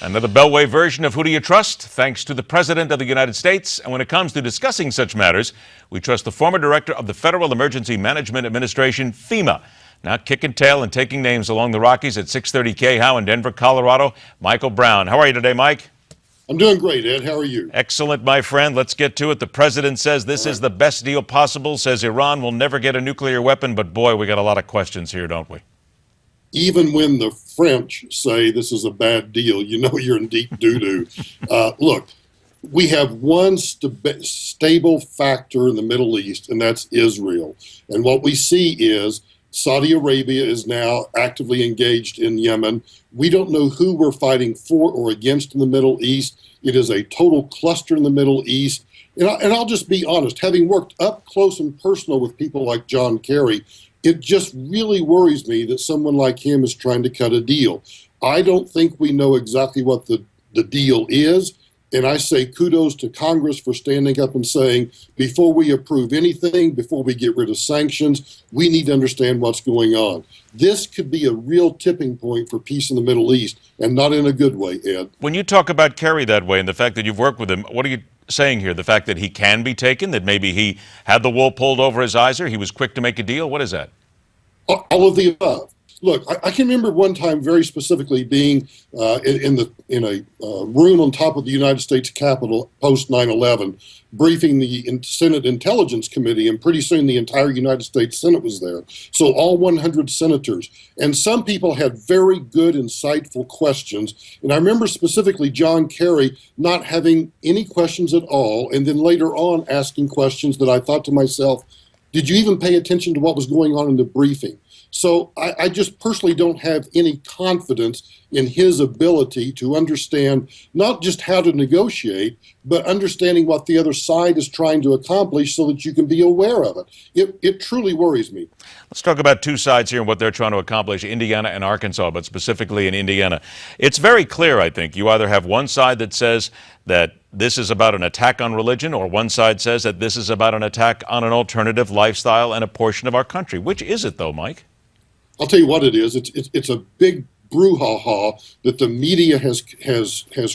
Another Beltway version of Who Do You Trust? Thanks to the President of the United States. And when it comes to discussing such matters, we trust the former director of the Federal Emergency Management Administration, FEMA. Now kicking tail and taking names along the Rockies at 6:30 KHOW in Denver, Colorado, Michael Brown. How are you today, Mike? I'm doing great, Ed. How are you? Excellent, my friend. Let's get to it. The president says this is the best deal possible, says Iran will never get a nuclear weapon. But boy, we got a lot of questions here, don't we? Even when the French say this is a bad deal, you know you're in deep doo-doo. Look, we have one stable factor in the Middle East, and that's Israel. And what we see is Saudi Arabia is now actively engaged in Yemen. We don't know who we're fighting for or against in the Middle East. It is a total cluster in the Middle East. And I'll just be honest, having worked up close and personal with people like John Kerry, it just really worries me that someone like him is trying to cut a deal. I don't think we know exactly what the deal is. And I say kudos to Congress for standing up and saying, before we approve anything, before we get rid of sanctions, we need to understand what's going on. This could be a real tipping point for peace in the Middle East, and not in a good way, Ed. When you talk about Kerry that way and the fact that you've worked with him, what are you saying here? The fact that he can be taken, that maybe he had the wool pulled over his eyes, or he was quick to make a deal? What is that? All of the above. Look, I can remember one time very specifically being in a room on top of the United States Capitol post 9/11, briefing the Senate Intelligence Committee, and pretty soon the entire United States Senate was there. So all 100 senators. And some people had very good, insightful questions. And I remember specifically John Kerry not having any questions at all, and then later on asking questions that I thought to myself, did you even pay attention to what was going on in the briefing? So I just personally don't have any confidence in his ability to understand not just how to negotiate, but understanding what the other side is trying to accomplish so that you can be aware of it. It truly worries me. Let's talk about two sides here and what they're trying to accomplish, Indiana and Arkansas, but specifically in Indiana. It's very clear, I think. You either have one side that says that this is about an attack on religion, or one side says that this is about an attack on an alternative lifestyle and a portion of our country. Which is it, though, Mike? I'll tell you what it is. It's a big brouhaha that the media has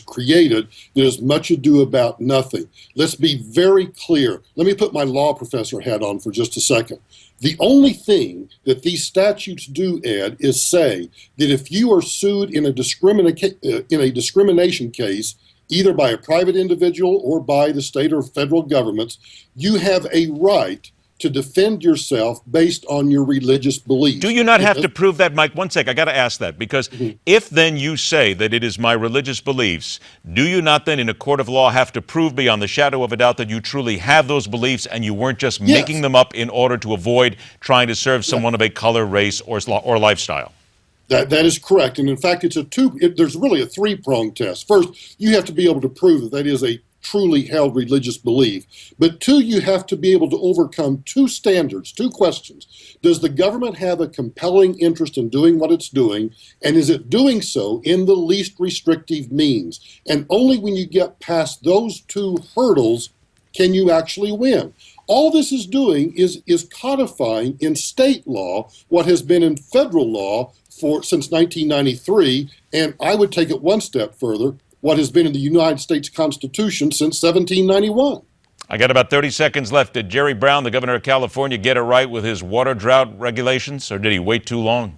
created that is much ado about nothing. Let's be very clear. Let me put my law professor hat on for just a second. The only thing that these statutes do, Ed, is say that if you are sued in a discrimination case, either by a private individual or by the state or federal governments, you have a right to defend yourself based on your religious beliefs. Do you not have to prove that, Mike? One sec, I got to ask that, because if then you say that it is my religious beliefs, do you not then in a court of law have to prove beyond the shadow of a doubt that you truly have those beliefs and you weren't just making them up in order to avoid trying to serve someone of a color, race, or lifestyle? That is correct. And in fact, there's really a three-pronged test. First, you have to be able to prove that is a truly held religious belief. But two, you have to be able to overcome two standards, two questions. Does the government have a compelling interest in doing what it's doing? And is it doing so in the least restrictive means? And only when you get past those two hurdles can you actually win. All this is doing is codifying in state law what has been in federal law since 1993, and I would take it one step further, what has been in the United States Constitution since 1791. I got about 30 seconds left. Did Jerry Brown, the governor of California, get it right with his water drought regulations, or did he wait too long?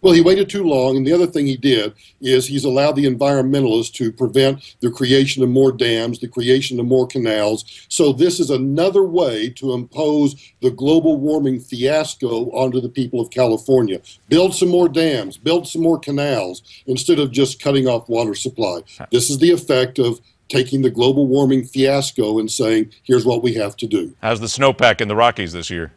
Well, he waited too long, and the other thing he did is he's allowed the environmentalists to prevent the creation of more dams, the creation of more canals. So this is another way to impose the global warming fiasco onto the people of California. Build some more dams, build some more canals, instead of just cutting off water supply. This is the effect of taking the global warming fiasco and saying, here's what we have to do. How's the snowpack in the Rockies this year?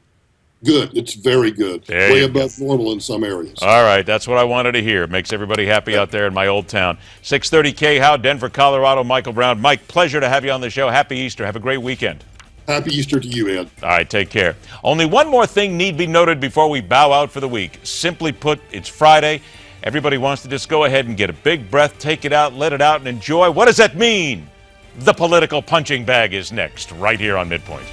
Good. It's very good. Way above normal in some areas. All right. That's what I wanted to hear. Makes everybody happy out there in my old town. 6:30 KHOW, Denver, Colorado, Michael Brown. Mike, pleasure to have you on the show. Happy Easter. Have a great weekend. Happy Easter to you, Ed. All right. Take care. Only one more thing need be noted before we bow out for the week. Simply put, it's Friday. Everybody wants to just go ahead and get a big breath, take it out, let it out, and enjoy. What does that mean? The political punching bag is next, right here on Midpoint.